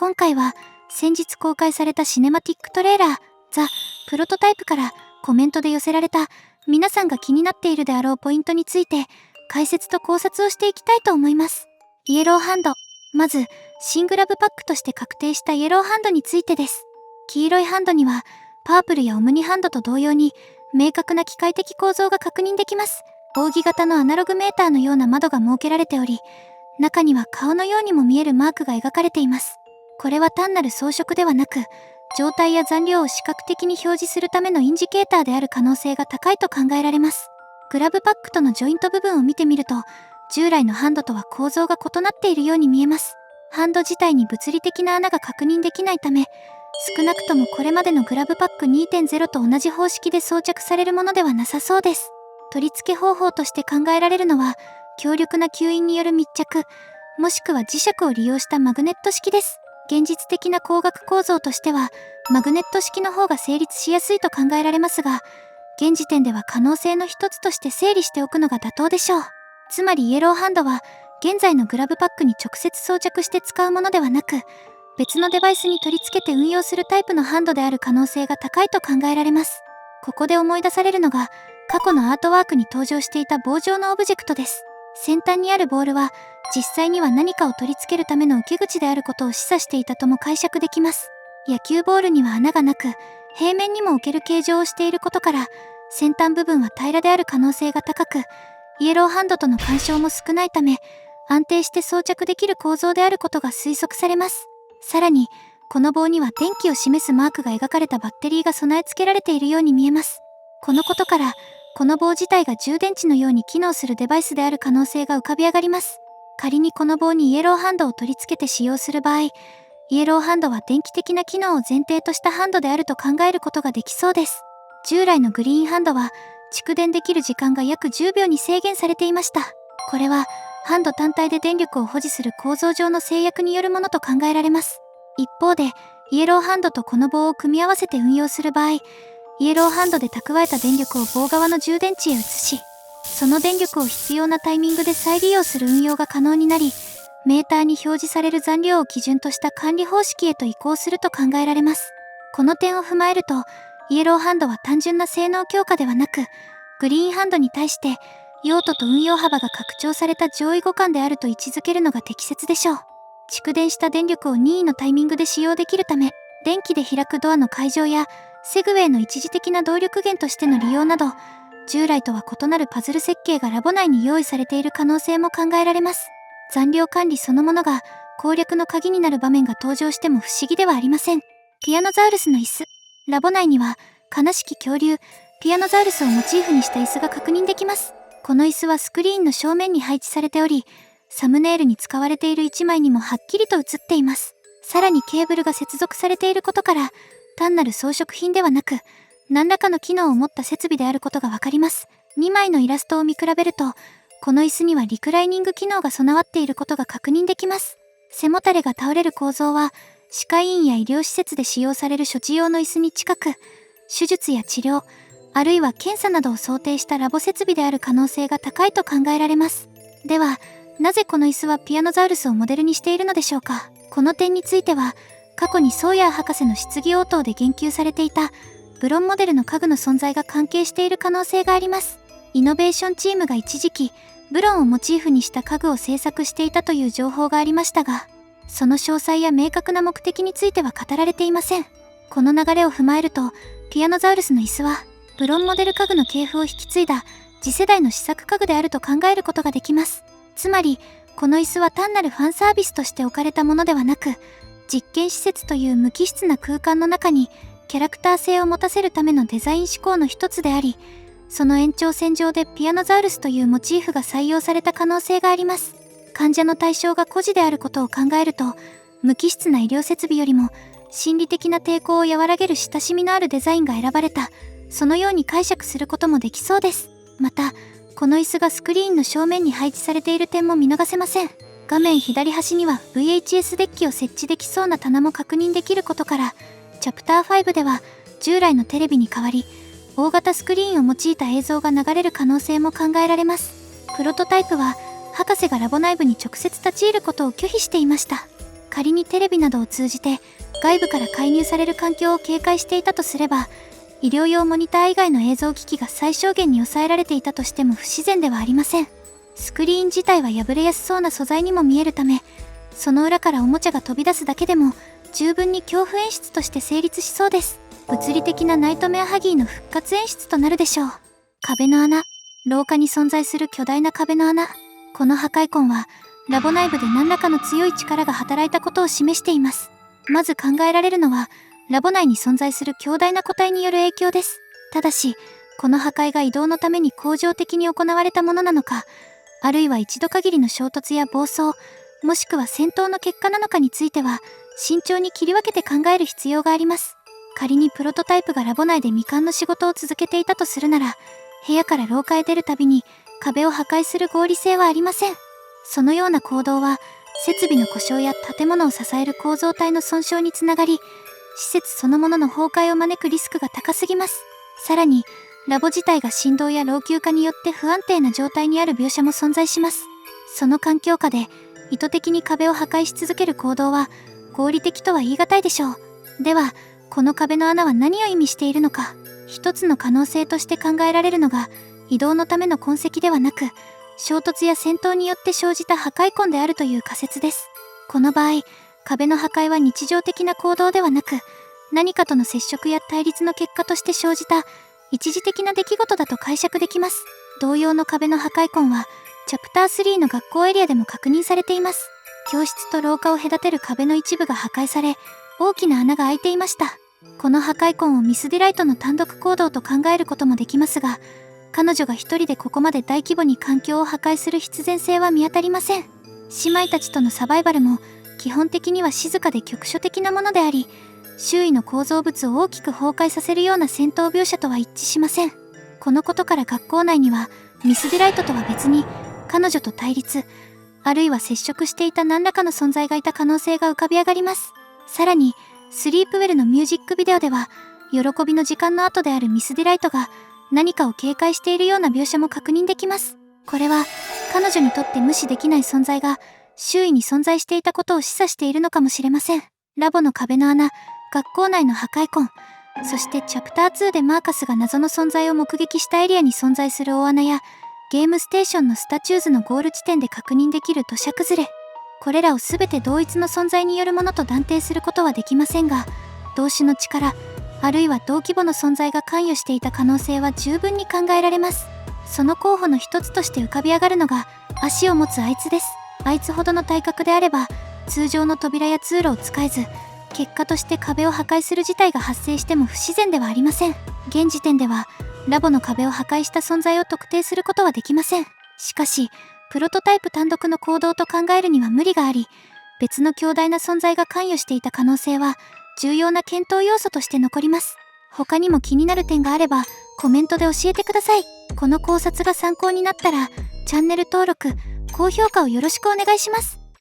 今回は先日公開されたシネマティックトレーラーザ・プロトタイプからコメントで寄せられた皆さんが気になっているであろうポイントについて解説と考察をしていきたいと思います。イエローハンド。まず新グラブパックとして確定したイエローハンドについてです。黄色いハンドにはパープルやオムニハンドと同様に明確な機械的構造が確認できます。扇形のアナログメーターのような窓が設けられており、中には顔のようにも見えるマークが描かれています。これは単なる装飾ではなく、状態や残量を視覚的に表示するためのインジケーターである可能性が高いと考えられます。グラブパックとのジョイント部分を見てみると、従来のハンドとは構造が異なっているように見えます。ハンド自体に物理的な穴が確認できないため、少なくともこれまでのグラブパック 2.0 と同じ方式で装着されるものではなさそうです。取り付け方法として考えられるのは、強力な吸引による密着、もしくは磁石を利用したマグネット式です。現実的な光学構造としては、マグネット式の方が成立しやすいと考えられますが、現時点では可能性の一つとして整理しておくのが妥当でしょう。つまりイエローハンドは、現在のグラブパックに直接装着して使うものではなく、別のデバイスに取り付けて運用するタイプのハンドである可能性が高いと考えられます。ここで思い出されるのが、過去のアートワークに登場していた棒状のオブジェクトです。先端にあるボールは、実際には何かを取り付けるための受け口であることを示唆していたとも解釈できます。野球ボールには穴がなく、平面にも置ける形状をしていることから、先端部分は平らである可能性が高く、イエローハンドとの干渉も少ないため、安定して装着できる構造であることが推測されます。さらに、この棒には電気を示すマークが描かれたバッテリーが備え付けられているように見えます。このことから、この棒自体が充電池のように機能するデバイスである可能性が浮かび上がります。仮にこの棒にイエローハンドを取り付けて使用する場合、イエローハンドは電気的な機能を前提としたハンドであると考えることができそうです。従来のグリーンハンドは、蓄電できる時間が約10秒に制限されていました。これは、ハンド単体で電力を保持する構造上の制約によるものと考えられます。一方で、イエローハンドとこの棒を組み合わせて運用する場合、イエローハンドで蓄えた電力を棒側の充電池へ移し、その電力を必要なタイミングで再利用する運用が可能になり、メーターに表示される残量を基準とした管理方式へと移行すると考えられます。この点を踏まえると、イエローハンドは単純な性能強化ではなく、グリーンハンドに対して、用途と運用幅が拡張された上位互換であると位置づけるのが適切でしょう。蓄電した電力を任意のタイミングで使用できるため、電気で開くドアの開錠や、セグウェイの一時的な動力源としての利用など、従来とは異なるパズル設計がラボ内に用意されている可能性も考えられます。残量管理そのものが攻略の鍵になる場面が登場しても不思議ではありません。ピアノザウルスの椅子。ラボ内には、悲しき恐竜、ピアノザウルスをモチーフにした椅子が確認できます。この椅子はスクリーンの正面に配置されており、サムネイルに使われている1枚にもはっきりと映っています。さらにケーブルが接続されていることから、単なる装飾品ではなく、何らかの機能を持った設備であることがわかります。2枚のイラストを見比べると、この椅子にはリクライニング機能が備わっていることが確認できます。背もたれが倒れる構造は、歯科医院や医療施設で使用される処置用の椅子に近く、手術や治療、あるいは検査などを想定したラボ設備である可能性が高いと考えられます。では、なぜこの椅子はピアノザウルスをモデルにしているのでしょうか。この点については、過去にソーヤー博士の質疑応答で言及されていたブロンモデルの家具の存在が関係している可能性があります。イノベーションチームが一時期、ブロンをモチーフにした家具を製作していたという情報がありましたが、その詳細や明確な目的については語られていません。この流れを踏まえると、ピアノザウルスの椅子は、ブロンモデル家具の系譜を引き継いだ次世代の試作家具であると考えることができます。つまり、この椅子は単なるファンサービスとして置かれたものではなく、実験施設という無機質な空間の中にキャラクター性を持たせるためのデザイン思考の一つであり、その延長線上でピアノザウルスというモチーフが採用された可能性があります。患者の対象が孤児であることを考えると、無機質な医療設備よりも心理的な抵抗を和らげる親しみのあるデザインが選ばれた、そのように解釈することもできそうです。また、この椅子がスクリーンの正面に配置されている点も見逃せません。画面左端には VHS デッキを設置できそうな棚も確認できることから、チャプター5では従来のテレビに代わり、大型スクリーンを用いた映像が流れる可能性も考えられます。プロトタイプは、博士がラボ内部に直接立ち入ることを拒否していました。仮にテレビなどを通じて外部から介入される環境を警戒していたとすれば、医療用モニター以外の映像機器が最小限に抑えられていたとしても不自然ではありません。スクリーン自体は破れやすそうな素材にも見えるため、その裏からおもちゃが飛び出すだけでも十分に恐怖演出として成立しそうです。物理的なナイトメアハギーの復活演出となるでしょう。壁の穴。廊下に存在する巨大な壁の穴。この破壊痕はラボ内部で何らかの強い力が働いたことを示しています。まず考えられるのは、ラボ内に存在する強大な個体による影響です。ただし、この破壊が移動のために恒常的に行われたものなのか、あるいは一度限りの衝突や暴走、もしくは戦闘の結果なのかについては、慎重に切り分けて考える必要があります。仮にプロトタイプがラボ内で未完の仕事を続けていたとするなら、部屋から廊下へ出るたびに壁を破壊する合理性はありません。そのような行動は、設備の故障や建物を支える構造体の損傷につながり、施設そのものの崩壊を招くリスクが高すぎます。さらに、ラボ自体が振動や老朽化によって不安定な状態にある描写も存在します。その環境下で、意図的に壁を破壊し続ける行動は、合理的とは言い難いでしょう。では、この壁の穴は何を意味しているのか。一つの可能性として考えられるのが、移動のための痕跡ではなく、衝突や戦闘によって生じた破壊痕であるという仮説です。この場合、壁の破壊は日常的な行動ではなく、何かとの接触や対立の結果として生じた一時的な出来事だと解釈できます。同様の壁の破壊痕は、チャプター3の学校エリアでも確認されています。教室と廊下を隔てる壁の一部が破壊され、大きな穴が開いていました。この破壊痕をミスディライトの単独行動と考えることもできますが、彼女が一人でここまで大規模に環境を破壊する必然性は見当たりません。姉妹たちとのサバイバルも、基本的には静かで局所的なものであり、周囲の構造物を大きく崩壊させるような戦闘描写とは一致しません。このことから学校内には、ミスディライトとは別に、彼女と対立、あるいは接触していた何らかの存在がいた可能性が浮かび上がります。さらに、スリープウェルのミュージックビデオでは、喜びの時間の後であるミスディライトが、何かを警戒しているような描写も確認できます。これは、彼女にとって無視できない存在が、周囲に存在していたことを示唆しているのかもしれません。ラボの壁の穴、学校内の破壊痕、そしてチャプター2でマーカスが謎の存在を目撃したエリアに存在する大穴や、ゲームステーションのスタチューズのゴール地点で確認できる土砂崩れ。これらを全て同一の存在によるものと断定することはできませんが、同種の力、あるいは同規模の存在が関与していた可能性は十分に考えられます。その候補の一つとして浮かび上がるのが、足を持つあいつです。あいつほどの体格であれば、通常の扉や通路を使えず、結果として壁を破壊する事態が発生しても不自然ではありません。現時点では、ラボの壁を破壊した存在を特定することはできません。しかし、プロトタイプ単独の行動と考えるには無理があり、別の強大な存在が関与していた可能性は、重要な検討要素として残ります。他にも気になる点があれば、コメントで教えてください。この考察が参考になったら、チャンネル登録、高評価をよろしくお願いします。